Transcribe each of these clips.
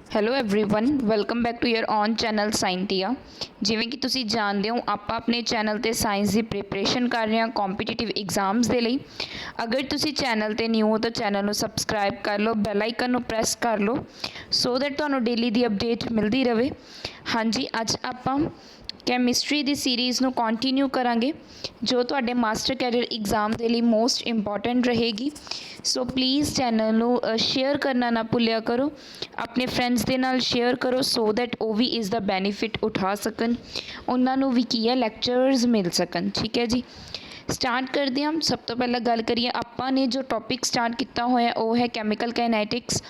Hello everyone welcome back to your own channel Scientia. ਜਿਵੇਂ ਕਿ ਤੁਸੀਂ ਜਾਣਦੇ ਹੋ ਆਪਾਂ ਆਪਣੇ ਚੈਨਲ ਤੇ ਸਾਇੰਸ ਦੀ ਪ੍ਰੀਪਰੇਸ਼ਨ ਕਰ ਰਹੇ ਹਾਂ ਕੰਪੀਟੀਟਿਵ ਐਗਜ਼ਾਮਸ ਦੇ ਲਈ। ਅਗਰ ਤੁਸੀਂ ਚੈਨਲ ਤੇ ਨਿਊ ਹੋ ਤਾਂ ਚੈਨਲ ਨੂੰ ਸਬਸਕ੍ਰਾਈਬ ਕਰ ਲਓ, ਬੈਲ ਆਈਕਨ ਨੂੰ ਪ੍ਰੈਸ ਕਰ ਲਓ ਸੋ ਦੈਟ ਤੁਹਾਨੂੰ ਡੇਲੀ ਦੀ ਅਪਡੇਟ ਮਿਲਦੀ ਰਹੇ। ਹਾਂਜੀ, ਅੱਜ ਆਪਾਂ ਕੈਮਿਸਟਰੀ ਦੀ ਸੀਰੀਜ਼ ਨੂੰ ਕੰਟੀਨਿਊ ਕਰਾਂਗੇ ਜੋ ਤੁਹਾਡੇ ਮਾਸਟਰ ਕੈਰੀਅਰ ਐਗਜ਼ਾਮ ਦੇ ਲਈ ਮੋਸਟ ਇੰਪੋਰਟੈਂਟ ਰਹੇਗੀ। ਸੋ ਪਲੀਜ਼ ਚੈਨਲ ਨੂੰ ਸ਼ੇਅਰ ਕਰਨਾ ਨਾ ਭੁੱਲਿਆ ਕਰੋ, ਆਪਣੇ ਫਰੈਂਡਸ ਦੇ ਨਾਲ ਸ਼ੇਅਰ ਕਰੋ ਸੋ ਦੈਟ ਉਹ ਵੀ ਇਸ ਦਾ ਬੈਨੀਫਿਟ ਉਠਾ ਸਕਣ, ਉਹਨਾਂ ਨੂੰ ਵੀ ਕੀ ਹੈ ਲੈਕਚਰਸ ਮਿਲ ਸਕਣ। ਠੀਕ ਹੈ ਜੀ, ਸਟਾਰਟ ਕਰਦੇ ਹਾਂ। ਸਭ ਤੋਂ ਪਹਿਲਾਂ ਗੱਲ ਕਰੀਏ, ਆਪਾਂ ਨੇ ਜੋ ਟੌਪਿਕ ਸਟਾਰਟ ਕੀਤਾ ਹੋਇਆ ਉਹ ਹੈ ਕੈਮੀਕਲ ਕਾਈਨੈਟਿਕਸ,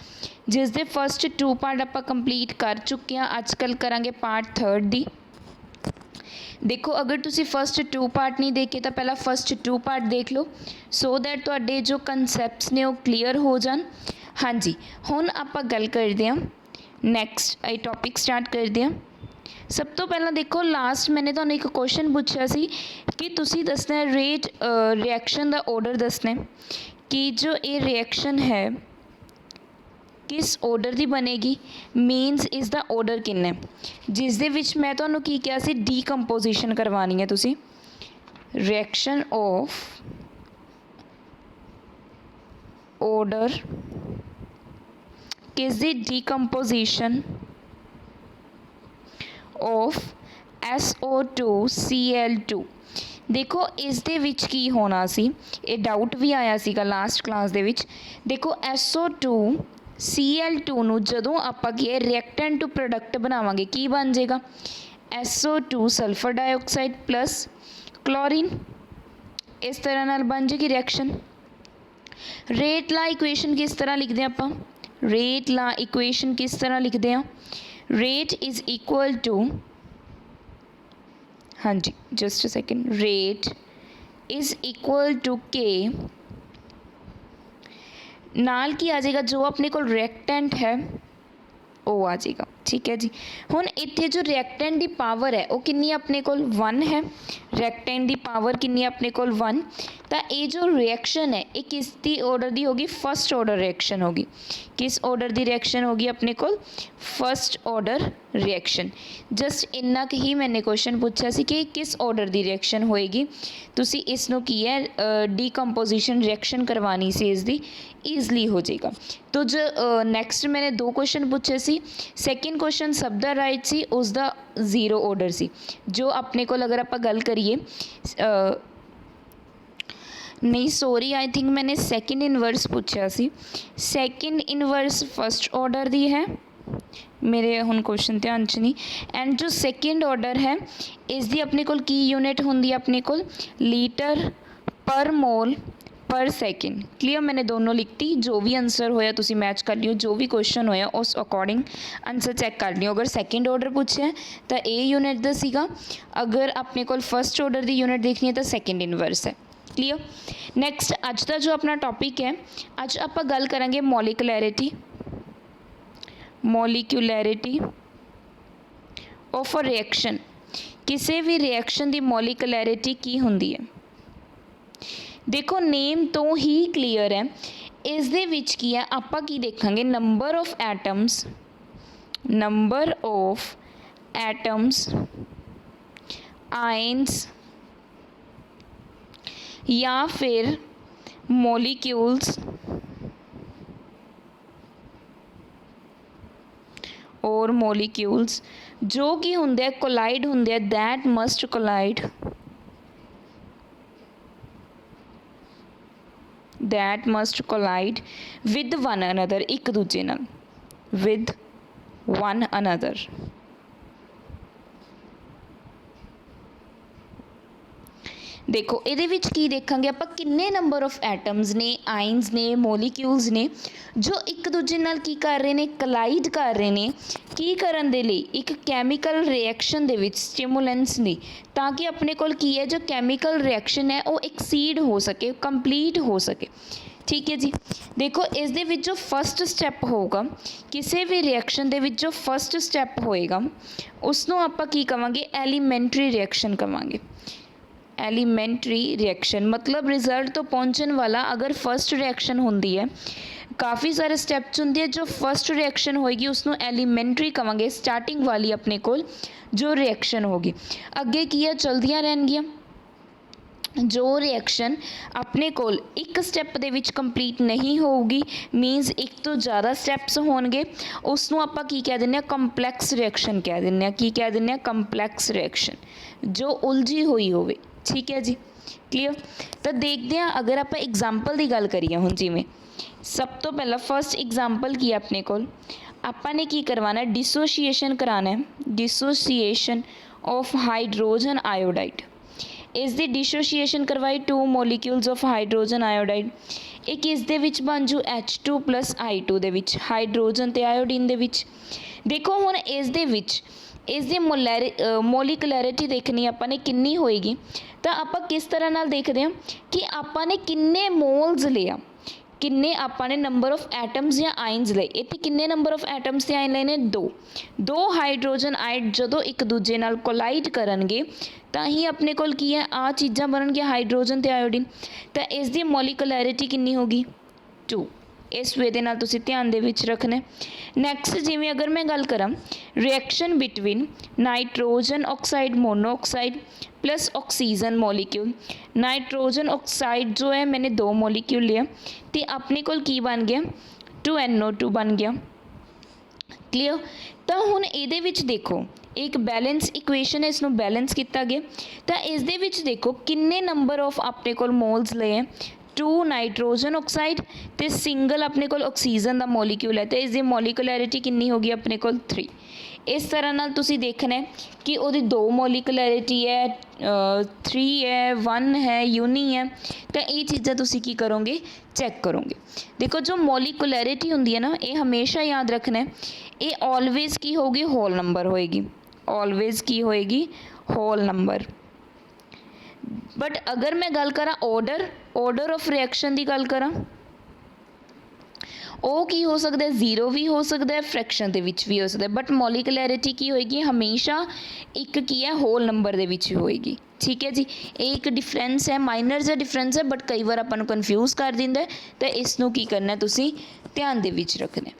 ਜਿਸ ਦੇ ਫਸਟ 2 ਪਾਰਟ ਆਪਾਂ ਕੰਪਲੀਟ ਕਰ ਚੁੱਕੇ ਹਾਂ। ਅੱਜ ਕੱਲ੍ਹ ਕਰਾਂਗੇ ਪਾਰਟ 3 ਦੀ। ਦੇਖੋ, ਅਗਰ ਤੁਸੀਂ ਫਸਟ 2 ਪਾਰਟ ਨਹੀਂ ਦੇਖੇ ਤਾਂ ਪਹਿਲਾਂ ਫਸਟ 2 ਪਾਰਟ ਦੇਖ ਲਓ ਸੋ ਦੈਟ ਤੁਹਾਡੇ ਜੋ ਕਨਸੈਪਟਸ ਨੇ ਉਹ ਕਲੀਅਰ ਹੋ ਜਾਣ। ਹਾਂਜੀ, ਹੁਣ ਆਪਾਂ ਗੱਲ ਕਰਦੇ ਹਾਂ ਨੈਕਸਟ ਇਹ ਟੌਪਿਕ ਸਟਾਰਟ ਕਰਦੇ ਹਾਂ। ਸਭ ਤੋਂ ਪਹਿਲਾਂ ਦੇਖੋ, ਲਾਸਟ ਮੈंने ਤੁਹਾਨੂੰ ਇੱਕ ਕੁਐਸਚਨ ਪੁੱਛਿਆ ਸੀ ਕਿ ਤੁਸੀਂ ਦੱਸਣਾ ਰੇਟ ਰਿਐਕਸ਼ਨ ਦਾ ਆਰਡਰ ਦੱਸਣਾ ਕਿ ਜੋ ਇਹ ਰਿਐਕਸ਼ਨ ਹੈ ਕਿਸ ਆਰਡਰ ਦੀ ਬਣੇਗੀ, ਮੀਨਸ ਇਸ ਦਾ ਆਰਡਰ ਕਿੰਨਾ, ਜਿਸ ਦੇ ਵਿੱਚ ਮੈਂ ਤੁਹਾਨੂੰ ਕੀ ਕਿਹਾ ਸੀ ਡੀਕੰਪੋਜੀਸ਼ਨ ਕਰਵਾਉਣੀ ਹੈ ਤੁਸੀਂ। ਰਿਐਕਸ਼ਨ ਆਫ ਆਰਡਰ ਕਿਸ ਦੀ ਡੀਕੰਪੋਜੀਸ਼ਨ ਆਫ SO2Cl2। ਦੇਖੋ, ਇਸ ਦੇ ਵਿੱਚ ਕੀ ਹੋਣਾ ਸੀ, ਇਹ ਡਾਊਟ ਵੀ ਆਇਆ ਸੀਗਾ ਲਾਸਟ ਕਲਾਸ ਦੇ ਵਿੱਚ। ਦੇਖੋ, SO2Cl2 ਨੂੰ ਜਦੋਂ ਆਪਾਂ ਕੀ ਹੈ ਰਿਐਕਟੈਂਟ ਟੂ ਪ੍ਰੋਡਕਟ ਬਣਾਵਾਂਗੇ ਕੀ ਬਣ ਜਾਏਗਾ, SO2 sulphur dioxide plus chlorine. ਇਸ ਤਰ੍ਹਾਂ ਨਾਲ ਬਣ ਜਾਏਗੀ ਰਿਐਕਸ਼ਨ। ਰੇਟ ਲਾ ਇਕੁਏਸ਼ਨ ਕਿਸ ਤਰ੍ਹਾਂ ਲਿਖਦੇ ਹਾਂ ਆਪਾਂ, ਰੇਟ ਲਾ ਇਕੁਏਸ਼ਨ ਕਿਸ ਤਰ੍ਹਾਂ ਲਿਖਦੇ ਹਾਂ, ਰੇਟ ਇਜ਼ ਇਕੁਅਲ ਟੂ, ਹਾਂਜੀ just a second, rate is equal to k ਨਾਲ ਕੀ ਆ ਜਾਏਗਾ ਜੋ ਆਪਣੇ ਕੋਲ ਰਿਐਕਟੈਂਟ ਹੈ ਉਹ ਆ ਜਾਏਗਾ। ਠੀਕ ਹੈ ਜੀ, ਹੁਣ ਇੱਥੇ ਜੋ ਰਿਐਕਟੈਂਟ ਦੀ ਪਾਵਰ ਹੈ ਉਹ ਕਿੰਨੀ ਆਪਣੇ ਕੋਲ 1 ਹੈ, ਰਿਐਕਟੈਂਟ ਦੀ ਪਾਵਰ ਕਿੰਨੀ ਆਪਣੇ ਕੋਲ 1। ਤਾਂ ਇਹ ਜੋ ਰਿਐਕਸ਼ਨ ਹੈ ਇਹ ਕਿਸ ਦੀ ਆਰਡਰ ਦੀ ਹੋਗੀ, ਫਸਟ ਆਰਡਰ ਰਿਐਕਸ਼ਨ ਹੋਗੀ। ਕਿਸ ਆਰਡਰ ਦੀ ਰਿਐਕਸ਼ਨ ਹੋਗੀ ਆਪਣੇ ਕੋਲ, ਫਸਟ ਆਰਡਰ ਰਿਐਕਸ਼ਨ। ਜਸਟ ਇੰਨਾ ਕੁ ਹੀ ਮੈंने ਕੁਐਸਚਨ ਪੁੱਛਿਆ ਸੀ ਕਿ ਕਿਸ ਆਰਡਰ ਦੀ ਰਿਐਕਸ਼ਨ ਹੋਏਗੀ, ਤੁਸੀਂ ਇਸ ਨੂੰ ਕੀ ਹੈ ਡੀਕੰਪੋਜੀਸ਼ਨ ਰਿਐਕਸ਼ਨ ਕਰਵਾਉਣੀ ਸੀ ਇਸ ਦੀ, ਈਜ਼ਲੀ ਹੋ ਜਾਏਗਾ। तो जो नैक्सट मैंने 2 क्वेश्चन पूछे सी, सैकेंड क्वेश्चन सब दा राइट सी, उसका 0 ऑर्डर सी। जो अपने को अगर आप गल करिए नहीं सॉरी आई थिंक मैंने सैकेंड इनवर्स पूछा सी, सैकेंड इनवर्स फस्ट ऑर्डर दी है मेरे हुण क्वेश्चन ध्यान च नहीं। एंड जो सैकेंड ऑर्डर है इसकी अपने को की यूनिट होंगी, अपने को लीटर पर मोल पर सैकेंड। क्लीयर, मैंने दोनों लिखती, जो भी आंसर होया तुसी मैच कर लियो, जो भी क्वेश्चन होया उस अकॉर्डिंग आंसर चैक कर लियो। अगर सैकेंड ऑर्डर पूछे तो ए यूनिट दा सीगा, अगर अपने को फस्ट ऑर्डर की यूनिट देखनी है तो सैकेंड इनवर्स है। क्लीयर, नैक्सट अज का जो अपना टॉपिक है, अज आप गल करांगे मॉलिकुलैरिटी, मॉलिक्यूलैरिटी ऑफ अ रिएक्शन। किसी भी रिएक्शन की मॉलिकुलैरिटी की होंदी है, देखो नेम तो ही क्लीयर है। इस दे विच की है आपां की देखांगे, number of atoms, number of atoms, ions या फिर मॉलिक्यूल्स और मॉलिक्यूल्स जो कि होंदे कोलाइड होंदे, that must collide, that must collide with one another, एक दूजे नाल, with one another। देखो ये की देखांगे आप किन्ने नंबर ऑफ एटम्स ने, आइंस ने, मॉलिक्यूल्स ने जो एक दूजे नाल की कर रहे हैं, कलाइड कर रहे हैं की करन दे लई, एक कैमिकल रिएक्शन दे विच स्टिमुलेंट्स ने, ताकि अपने कोल की है जो कैमिकल रिएक्शन है वो एक्सीड हो सके, कंप्लीट हो सके। ठीक है जी, देखो इस दे विच जो फस्ट स्टैप होगा, किसी भी रिएक्शन दे विच जो फस्ट स्टैप होएगा उसनों आपां की कवांगे, एलीमेंटरी रिएक्शन कवांगे। एलीमेंटरी रिएक्शन मतलब रिजल्ट तो पहुँचने वाला अगर फर्स्ट रिएक्शन होंदी है, काफ़ी सारे स्टैप्स होंगे है, जो फर्स्ट रिएक्शन होएगी उसनों एलीमेंटरी कहांगे, स्टार्टिंग वाली अपने कोल जो रिएक्शन होगी। अगे की है चलदियां रहनगियां जो रिएक्शन अपने कोल एक स्टैप दे विच कंप्लीट नहीं होगी, मीनस एक तो ज़्यादा स्टैप्स होणगे, उसनों आपां की कह दिंदे कंपलैक्स रिएक्शन कह दिंदे, की कह दिंदे कंपलैक्स रिएक्शन जो उलझी हुई होवे। ठीक है जी, क्लीयर। तो देखते हैं अगर आप एग्जाम्पल की गल करिए हुण, जिवें सब तो पहला फर्स्ट एग्जाम्पल की है अपने कोल, आपां ने की करवाना है, डिसोसीएशन कराना है, डिसोसीएशन ऑफ हाइड्रोजन आयोडाइड। इस दी डिसोसीएशन करवाई 2 मोलीक्यूल्स ऑफ हाइड्रोजन आयोडाइड, एक इस दे विच बन जू H2 + I2 दे विच हाइड्रोजन ते आयोडीन दे विच। देखो हुण इस दे विच इस दी मोलीकुलैरिटी देखनी आपां ने किन्नी होएगी, तो आपां किस तरह नाल देखदे हां कि आपां ने किन्ने मोल्स लिया, किन्ने आपां ने नंबर ऑफ एटम्स या आइनस लए। इत्थे किन्ने नंबर ऑफ एटम्स ते आइन लए ने 2। 2 हाइड्रोजन आइड जदों एक दूजे नाल कोलाइड करनगे तां ही अपने कोल की है आ चीज़ां बननगियां हाइड्रोजन ते आयोडीन। तो इस दी मोलीकुलैरिटी किन्नी होगी 2। इस वे दे नाल तुसीं ध्यान दे विच रखना। नैक्सट जिवें अगर मैं गल करां reaction between nitrogen oxide monoxide plus oxygen molecule. Nitrogen oxide जो है मैंने 2 मॉलिक्यूल लिया तो अपने कोल की बन गया 2NO2 बन गया। क्लीयर। तो हुण इहदे विच देखो एक बैलेंस इक्वेशन है, इसनों बैलेंस किया गया। तो इस दे विच देखो किन्ने नंबर ऑफ अपने कोल मोल्स ले हैं 2 नाइट्रोजन ऑक्साइड तो सिंगल अपने कोल ऑक्सीजन का मॉलिक्यूल है, तो इसकी मॉलिकुलैरिटी किन्नी होगी अपने कोल 3। इस तरह नाल तुसी देखना है कि वो 2 मॉलिकुलैरिटी है 3 है 1 है यूनी है, तो ये चीज़ां तुसी की करोगे चैक करोगे। देखो जो मॉलिकुलैरिटी होंदी है ना, ये हमेशा याद रखना है, ये ऑलवेज की होगी होल नंबर होएगी, ऑलवेज की होएगी होल नंबर। बट अगर मैं गल करा ऑर्डर ऑफ रिएक्शन की गल करा, वो की हो सकता है 0 भी हो सकता है, फ्रैक्शन के विच भी हो सकता है, बट मॉलिकुलैरिटी की होएगी हमेशा एक की है होल नंबर के विच होएगी। ठीक है जी, एक डिफरेंस है, माइनर जिहा डिफरेंस है बट कई बार अपन कन्फ्यूज कर दिंदा है, तो इसनों की करना है तुसी ध्यान दे विच रखना।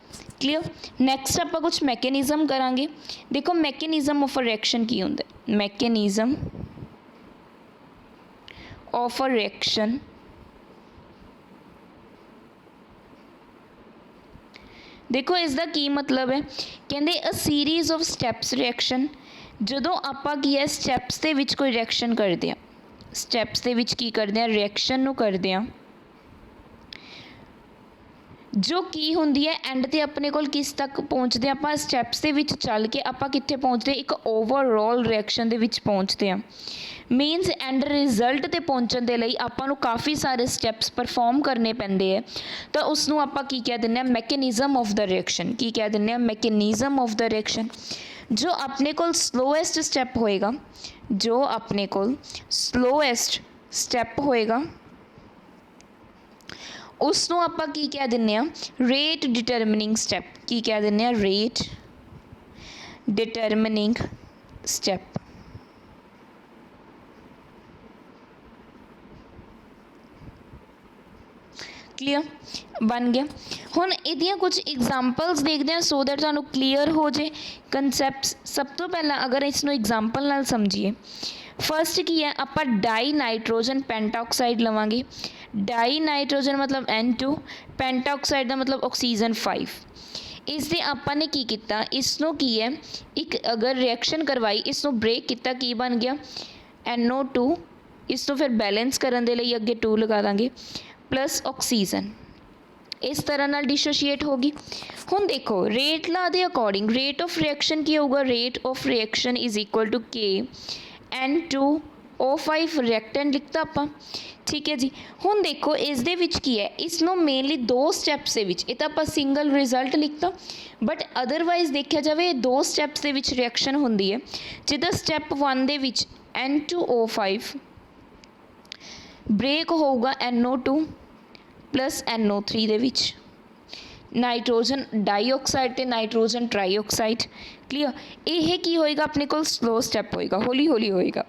क्लीयर। नैक्सट आप कुछ मैकेनिज्म करांगे। देखो मैकेनिज्म ऑफ अ रिएक्शन की होंदा है, मैकेनिज्म ऑफ अ रिएक्शन देखो इसका की मतलब है, कहते अ सीरीज़ ऑफ स्टैप्स रिएक्शन। जदों आपां की है स्टैप्स दे विच कोई रिएक्शन करते हैं, स्टैप्स दे विच की करते हैं रिएक्शन नूं करते हैं, जो की होंदी है एंड ते अपने कोल किस तक पहुँचते हैं, आपां स्टैप्स दे विच चल के आपां कित्थे पहुँचते हैं, एक ओवरऑल रिएक्शन दे विच पहुँचते हैं। मीनस एंड रिजल्ट ते पहुँचण दे लई आपां नूं काफ़ी सारे स्टैप्स परफॉर्म करने पैंदे है, तो उसनूं आपां की कह दिंदे हैं मैकेनिज्म ऑफ द रिएक्शन। की कह दिंदे हैं मैकेनिज्म ऑफ द रिएक्शन। जो अपने कोल स्लोएस्ट स्टैप होएगा, जो अपने कोल स्लोएस्ट स्टैप होएगा उसनों आपां की कह दिंदे हैं रेट डिटरमिनिंग स्टैप। की कह दिंदे हैं रेट डिटरमिनिंग स्टैप। क्लीयर बन गया। हुण इहदियां कुछ एग्जाम्पल्स देखते हैं सो दैट तुहानूं क्लीयर हो जाए कंसैप्ट्स। सब तो पहला अगर इसनों एग्जाम्पल नाल समझिए, फर्स्ट की है आपां डाई नाइट्रोजन पेंटाऑक्साइड लवांगे। डाई नाइट्रोजन मतलब N2, पेंटाऑक्साइड का मतलब ऑक्सीजन 5। इससे आपां ने की किया, इसनों की है एक अगर रिएक्शन करवाई, इसनों ब्रेक किया, की बन गया NO2। इसनों फिर बैलेंस करने के लिए अगे 2 लगा देंगे प्लस ऑक्सीजन, इस तरह नाल डिसोशीएट होगी। हुण देखो रेट ला दे अकॉर्डिंग रेट ऑफ रिएक्शन की होगा, rate of reaction is equal to K N2O5 reactant लिखता आपां। ठीक है जी। हुण देखो इस दे विच की है, इसनों मेनली 2 स्टैप्स दे विच, इह तां आपां सिंगल रिजल्ट लिखता, बट अदरवाइज देखा जाए 2 स्टैप्स दे विच रिएक्शन होंदी है, जिद्दां स्टैप 1 दे विच N2O5 ब्रेक होगा NO2 प्लस NO3 दे विच, नाइट्रोजन डाईऑक्साइड ते नाइट्रोजन ट्राईऑक्साइड। क्लीयर। यह की होएगा अपने को स्लो स्टैप होएगा, हौली हौली होएगा।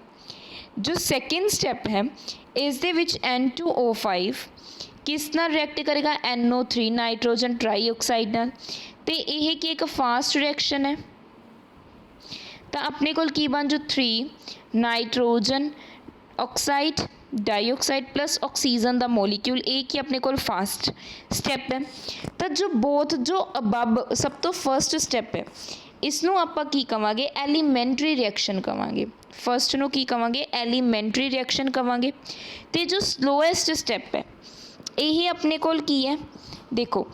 जो सैकेंड स्टैप है इस दे विच N2O5 किस नाल रिएक्ट करेगा NO3 नाइट्रोजन ट्राईऑक्साइड नाल, ते यह कि एक फास्ट रिएक्शन है। तो अपने कोल की बन जो 3 nitrogen oxide dioxide plus oxygen का मोलीक्यूल, एक ही अपने कोल फास्ट स्टैप है। तो जो बोथ जो अबब सब तो फर्स्ट स्टैप है इसनों आपां की कवांगे एलीमेंटरी रिएक्शन कवांगे। फर्स्ट नूं की कवांगे एलीमेंटरी रिएक्शन कवांगे। तो जो स्लोएस्ट स्टैप है यही अपने कोल की है, देखो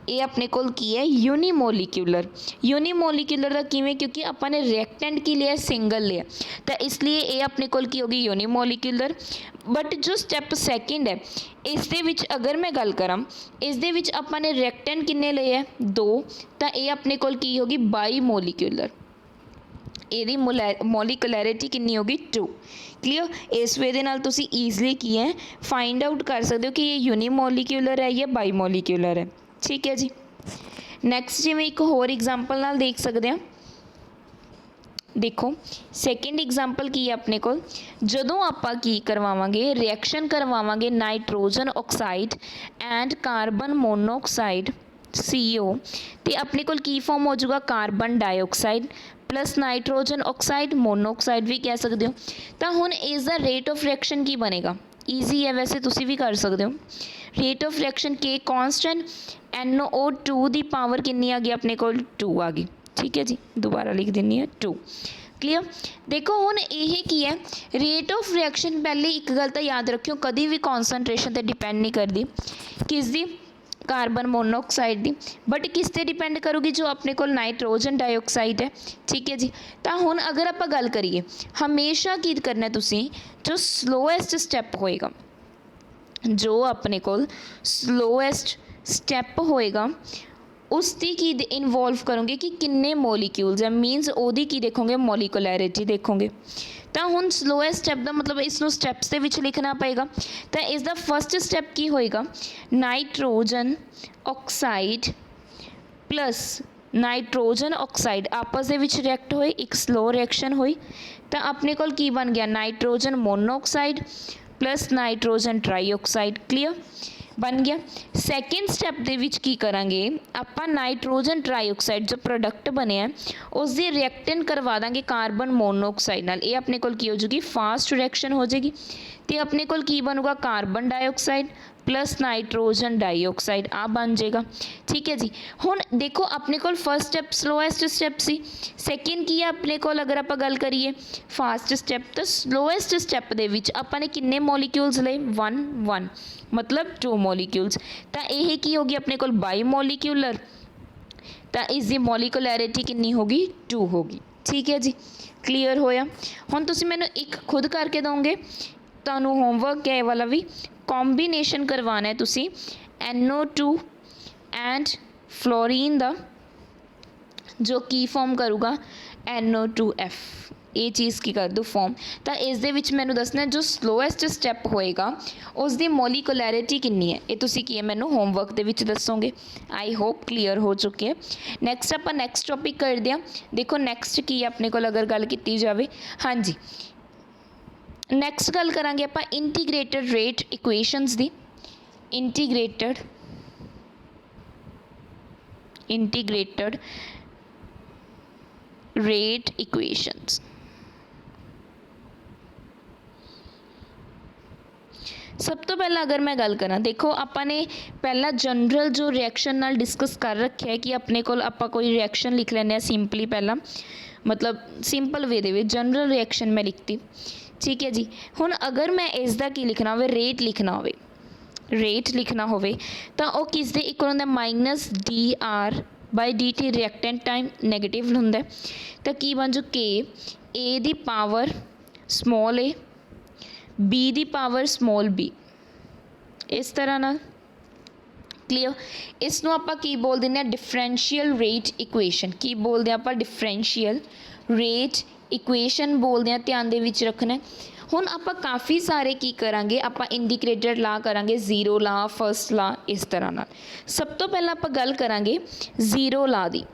ये अपने कोल की है यूनीमोलीक्यूलर। यूनीमोलीक्यूलर का किवें, क्योंकि अपन ने रिएक्टेंट की लिया सिंगल लिया, तो इसलिए ये अपने कोल की होगी यूनीमोलीक्यूलर। बट जो स्टैप सैकेंड है इस दे विच अगर मैं गल करां इस दे विच अपन ने रिएक्टेंट किन्ने लिए है 2, तो ये अपने कोल की होगी बाई मोलीक्यूलर। ਇਹਦੀ ਮੋਲੀਕੁਲੈਰਿਟੀ कितनी होगी 2। क्लीयर, इस वे दे नाल तुसी ईजली की है फाइंड आउट कर सकते हो कि ये यूनीमोलीक्यूलर है या बाई मोलीक्यूलर है। ठीक है जी। नैक्सट जिवें एक होर एग्जाम्पल नाल देख सकते हैं। देखो सैकेंड एग्जाम्पल की है अपने को, जदों आपां की करवावांगे रिएक्शन करवावांगे nitrogen oxide and carbon monoxide CO, तो अपने को की फॉर्म हो जाएगा carbon dioxide plus nitrogen oxide monoxide भी कह सकते हो। तो हुण इस दा रेट ऑफ रिएक्शन की बनेगा, ईजी है वैसे तुसी भी कर सकते हो। रेट ऑफ रिएक्शन के कॉन्स्टेंट NO2 की पावर कितनी आ गई अपने को 2 आ गई। ठीक है जी, दोबारा लिख देनी है 2। क्लीयर, देखो हुण यह की है रेट ऑफ रिएक्शन, पहले एक गल तो याद रखियो कभी भी कॉन्सनट्रेशन पर डिपेंड नहीं करती किसकी, कार्बन मोनोऑक्साइड दी, बट किस ते डिपेंड करूगी जो अपने को नाइट्रोजन डाइऑक्साइड है। ठीक है जी। तो हुण अगर आप गल करिए हमेशा की करना है तुसी, जो स्लोएस्ट स्टैप होएगा, जो अपने को स्लोएस्ट स्टैप होएगा उसकी की इन्वॉल्व करोगे कि किन्ने मोलीक्यूल्स है, मीनस ओदी की देखोगे मोलीकुलैरिटी देखोगे। तो हुण स्लोएस्ट स्टैप का मतलब इसनों स्टैप्स के विच लिखना पएगा। तो इसका फर्स्ट स्टैप की होएगा nitrogen oxide plus nitrogen oxide आपस के विच रिएक्ट होए, एक स्लो रिएक्शन हुई, तो अपने को की बन गया nitrogen monoxide plus nitrogen trioxide. Clear बन गया। सैकेंड स्टैप दे विच की करांगे आपां नाइट्रोजन ट्राईऑक्साइड जो प्रोडक्ट बने हैं उसकी रिएक्टेंट करवा देंगे कार्बन मोनोऑक्साइड नाल, ये अपने को की हो जाएगी फास्ट रिएक्शन हो जाएगी। तो अपने को की बनूगा carbon dioxide plus nitrogen dioxide आ बन जाएगा। ठीक है जी। हुण देखो अपने को फर्स्ट स्टैप स्लोएस्ट स्टैप सी, सैकेंड की है अपने को अगर आप गल करिए फास्ट स्टैप, तो स्लोएस्ट स्टैप दे विच आपां ने किन्ने मॉलिक्यूल्स ले 1 मतलब 2 मॉलिक्यूल्स। तो यह की होगी अपने को बाई मॉलिक्यूलर, तो इसकी मॉलिकुलैरिटी कितनी होगी 2 होगी। ठीक है जी, क्लीयर होया। हुण तुसीं मैनूं एक खुद करके दोगे, तुहानूं होमवर्क है वाला भी कॉम्बीनेशन करवाना है तुसी NO2 एंड फ्लोरीन दा, जो की फॉर्म करूँगा NO2F, ये चीज़ की कर दो फॉर्म। तो इस दे विच मैनू दसना जो स्लोएस्ट स्टैप होएगा उसकी मॉलिकुलैरिटी कितनी है, ये तुसी की है मैनू होमवर्क दे विच दसोगे। आई होप क्लीयर हो चुके हैं। नैक्सट आप नैक्सट टॉपिक करते हैं। देखो नैक्सट की अपने को अगर गल की जाए, हाँ जी नैक्सट गल करांगे आप इंटीग्रेटेड रेट इक्वेशनस दी। Integrated rate equations. सब तो पहला अगर मैं गल करा, देखो आपने पहला जनरल जो रिएक्शन नाल डिस्कस कर रखे है कि अपने को आप कोई रिएक्शन लिख लेने सिंपली, पहला मतलब सिंपल वे दे जनरल रिएक्शन मैं लिखती। ठीक है जी। हुण अगर मैं इसका की लिखना हो रेट लिखना हो, रेट लिखना हो तो वह किस दे इक्वल होंदा dR/dt रिएक्टेंट टाइम नैगेटिव होंदा, तो की बन जो के ए दी पावर स्मॉल ए बी दी पावर स्मॉल बी, इस तरह ना। क्लीयर, इसनों आपां की बोल देने डिफरेंशियल रेट इक्वेशन, की बोलते हैं आप डिफरेंशियल रेट इक्वेशन बोलते हैं, ध्यान दे विच रखना है। हुण आपां काफ़ी सारे की करांगे, आपां इंटीग्रेटेड ला करांगे, जीरो ला, फर्स्ट ला, इस तरह ना। सब तो पहला आपां गल करांगे जीरो ला दी,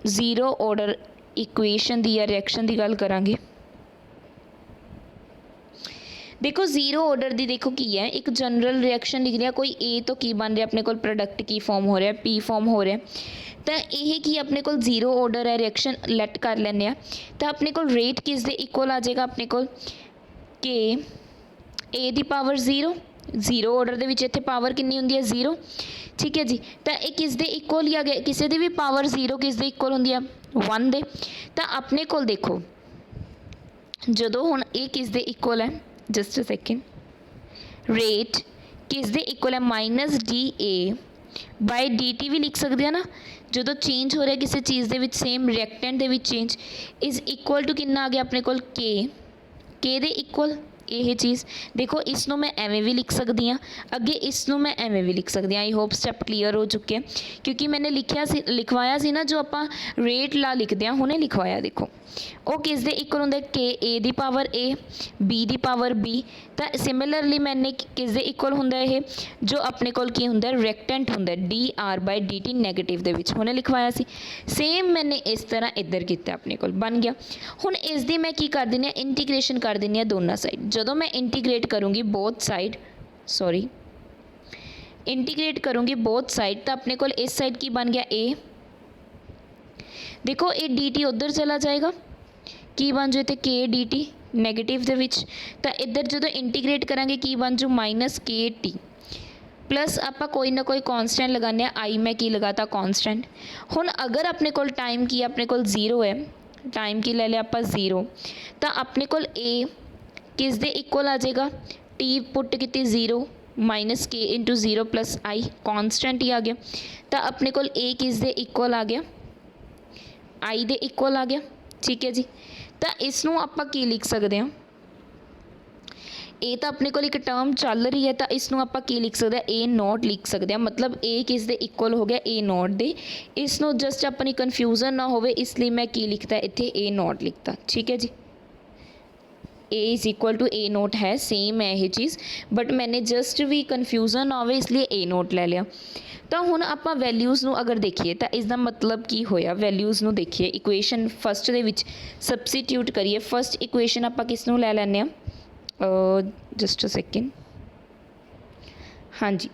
जीरो ऑर्डर इक्वेशन दी या रिएक्शन की गल करांगे। देखो जीरो ऑर्डर दी देखो की है, एक जनरल रिएक्शन लिख लिया, कोई ए तो की बन रहा अपने को प्रोडक्ट की फॉर्म हो रहा है, पी फॉर्म हो रहा है, तो यह की अपने को जीरो ऑर्डर है, रिएक्शन लैट कर लें। तो अपने को रेट किस दे इक्वल आ जाएगा, अपने को के ए दी पावर जीरो, जीरो ऑर्डर के इत्थे पावर कितनी होंगी है जीरो, ठीक है जी। तो ये किस दे इक्वल ही आ गया, किसी की भी पावर जीरो किस दे इक्वल होंगी है 1 दे। तो अपने को देखो जदों हुण ये किस दे इक्वल है, जस्ट अ सेकेंड, रेट किस दे इक्वल है minus D A by D T भी लिख सकते हैं ना, जो चेंज हो रहा है किसी चीज़ के सेम रिएक्टेंट के चेंज इज़ इक्वल टू कितना आ गया अपने को के दे इक्वल यह चीज़। देखो इसनों मैं एवें भी लिख सकती हाँ, अगे इसनों मैं एवें भी लिख सकती हाँ। आई होप स्टैप क्लीयर हो चुके हैं, क्योंकि मैंने लिखवाया सी ना जो आप रेट ला लिखते हैं हुणे लिखवाया, देखो वो किस दे इक्वल होंगे के ए दी पावर ए बी दी पावर बी। तो सिमिलरली मैंने किस दे इक्वल होंगे ये जो अपने को की होंगे रिएक्टेंट होंगे D R by D T negative दे विच हुणे लिखवाया सी, सेम मैंने इस तरह इधर किया अपने को बन गया। हुण इस दी मैं की कर देनी इंटीग्रेशन कर देनी दोनों साइड, जदों मैं इंटीग्रेट करूँगी बोथ साइड, सॉरी इंटीग्रेट करूँगी बोथ साइड, तो अपने को इस साइड की बन गया ए, देखो ये डी टी उधर चला जाएगा की बन जाए तो के डी टी नैगेटिव दे विच, तो इधर जो इंटीग्रेट करांगे की बन जाऊ माइनस के टी प्लस आप कोई ना कोई कॉन्सटेंट लगाने, आई मैं की लगाता कॉन्सटेंट। हुण अगर अपने को टाइम की अपने को जीरो है, टाइम की ले लिया आप जीरो, तो अपने को ए किस दे इक्वल आ जाएगा, टी पुट की जीरो माइनस के इंटू जीरो प्लस आई कॉन्सटेंट ही आ गया, तो अपने को ए किस दे इक्वल आ गया आई दे इक्वल आ गया, ठीक है जी। तो इसनों आप की लिख सकते हैं, ए तो अपने को एक टर्म चल रही है, तो इसनों आप की लिख सकते हैं ए नॉट लिख सकते हैं, मतलब ए किस दे इक्वल हो गया ए नॉट दे। इसनों जस्ट अपनी कन्फ्यूजन ना हो इसलिए मैं की लिखता इत्थे ए नॉट लिखता, ठीक है जी। A is equal to A naught है, सेम है ये चीज़, बट मैंने जस्ट भी कन्फ्यूजन ना हो इसलिए ए नोट ले लिया। तो हुण आप वैल्यूज़ नूं अगर देखिए तो इसका मतलब की होया, वैल्यूज़ नूं देखिए इक्वेशन फस्ट दे विच सबसीट्यूट करिए। फस्ट इक्वेशन आप किस नूं लै लैंदे आ, जस्ट अ सेकेंड, हाँ जी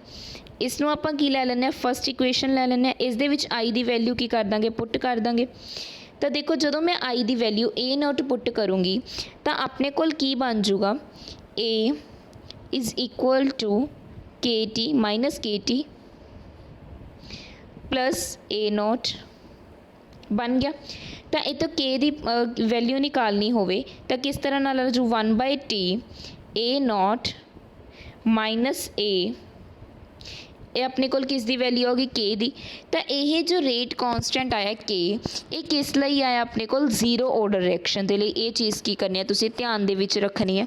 इसनों आप की लै लैंदे आ फस्ट इक्वेशन लै लैंदे आ, इस दे विच आई दी वैल्यू की कर देंगे पुट कर देंगे। तो देखो जो मैं आई दी वैल्यू ए नोट पुट करूँगी तो अपने को की बन जूगा ए इज़ इक्वल टू के टी माइनस के टी प्लस ए नोट बन गया। तो ये तो के दी वैल्यू निकालनी होवे तो किस तरह नाल जो 1/t ए नोट माइनस ए, ये अपने को किस दी वैल्यू होगी के दी। तो यह जो रेट कॉन्सटेंट आया के, ये किस लिए आया अपने को जीरो ऑर्डर रिएक्शन के लिए। ये चीज़ की करनी है तुसी ध्यान दे विच रखनी है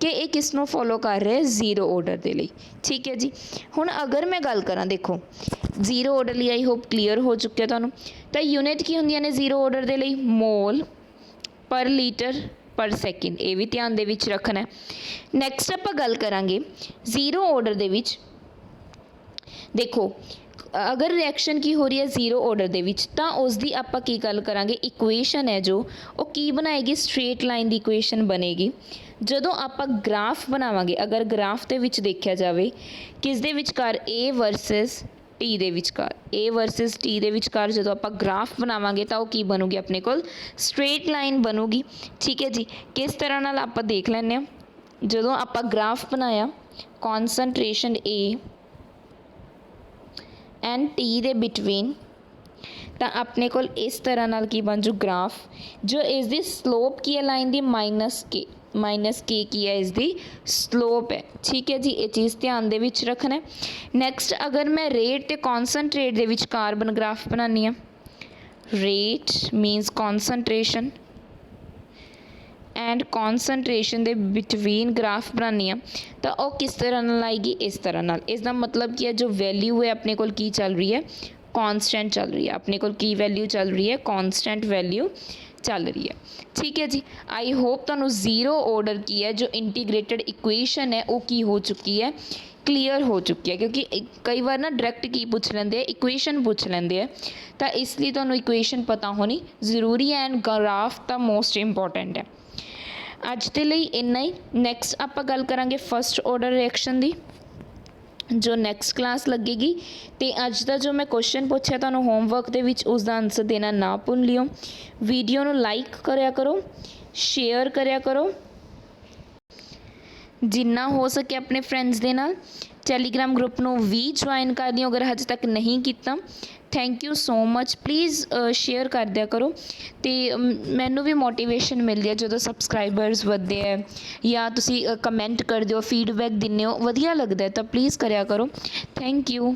कि ये किस नूं फॉलो कर रहे हैं जीरो ऑर्डर के लिए, ठीक है जी। हुण अगर मैं गल करा देखो जीरो ऑर्डर लिए आई होप क्लीयर हो चुके तुहानूं। तो यूनिट की होंदियां ने जीरो ऑर्डर के लिए मोल पर लीटर पर सैकेंड, ये भी ध्यान दे विच रखना है। नैक्सट आप गल करांगे जीरो ऑर्डर दे विच, देखो अगर रिएक्शन की हो रही है जीरो ऑर्डर दे विच तो उसकी आप की गल करांगे इक्वेशन है जो वो की बनाएगी स्ट्रेट लाइन की इक्वेशन बनेगी। जदों आप ग्राफ बनावांगे, अगर ग्राफ के विच देखा जाए किस दे विचकार ए वर्सिस टी दे विचकार, ए वर्सिस टी दे विचकार जो आप ग्राफ बनावांगे तो की बनूगी अपने को स्ट्रेट लाइन बनूगी, ठीक है जी। किस तरह नाल आप देख लैंदे आ, जदों आप ग्राफ बनाया concentration A and T they between, तो अपने को इस तरह नाल की बन जू ग्राफ जो इसकी स्लोप की है लाइन दी माइनस के की है इसकी स्लोप है, ठीक है जी। ये चीज़ ध्यान दे विच रखना है। नैक्सट अगर मैं रेट ते concentrate they which carbon graph बनानी है, rate मीनस concentration and concentration they between graph बनानी है तो वह किस तरह नाल आएगी, इस तरह नाल। इसका मतलब कि जो वैल्यू है अपने को की चल रही है कांस्टेंट चल रही है, अपने को की वैल्यू चल रही है कांस्टेंट वैल्यू चल रही है, ठीक है जी। आई होप तुहानूं जीरो ऑर्डर की है जो इंटीग्रेटेड इक्वेशन है वो की हो चुकी है, क्लीयर हो चुकी है। क्योंकि कई बार ना डायरैक्ट की पूछ लेंदे है, इक्वेशन पूछ लेंदे है, तो इसलिए तुहानूं इक्वेशन पता होनी ज़रूरी है एंड ग्राफ तो मोस्ट इंपॉर्टेंट है। ਅੱਜ ਦੇ ਲਈ ਇੰਨਾ ਹੀ। ਨੈਕਸਟ ਆਪਾਂ ਗੱਲ ਕਰਾਂਗੇ ਫਸਟ ਆਰਡਰ ਰਿਐਕਸ਼ਨ ਦੀ, ਜੋ ਨੈਕਸਟ ਕਲਾਸ ਲੱਗੇਗੀ। ਤੇ ਅੱਜ ਦਾ ਜੋ ਮੈਂ ਕੁਐਸਚਨ ਪੁੱਛਿਆ ਤੁਹਾਨੂੰ ਹੋਮਵਰਕ ਦੇ ਵਿੱਚ, ਉਸ ਦਾ ਆਨਸਰ ਦੇਣਾ ਨਾ ਭੁੱਲ ਲਿਓ। ਵੀਡੀਓ ਨੂੰ ਲਾਈਕ ਕਰਿਆ ਕਰੋ, ਸ਼ੇਅਰ ਕਰਿਆ ਕਰੋ ਜਿੰਨਾ ਹੋ ਸਕੇ ਆਪਣੇ ਫਰੈਂਡਸ ਦੇ ਨਾਲ। ਟੈਲੀਗ੍ਰਾਮ ਗਰੁੱਪ ਨੂੰ ਵੀ ਜੁਆਇਨ ਕਰ ਲਿਓ ਅਗਰ ਹਜੇ ਤੱਕ ਨਹੀਂ ਕੀਤਾ। Thank you so much. Please share ਕਰ ਦਿਆ ਕਰੋ, ਅਤੇ ਮੈਨੂੰ ਵੀ ਮੋਟੀਵੇਸ਼ਨ ਮਿਲਦੀ ਹੈ ਜਦੋਂ ਸਬਸਕ੍ਰਾਈਬਰਸ ਵੱਧਦੇ ਹੈ ਜਾਂ ਤੁਸੀਂ ਕਮੈਂਟ ਕਰਦੇ ਹੋ, ਫੀਡਬੈਕ ਦਿੰਦੇ ਹੋ, ਵਧੀਆ ਲੱਗਦਾ, ਤਾਂ ਪਲੀਜ਼ ਕਰਿਆ ਕਰੋ। Thank you.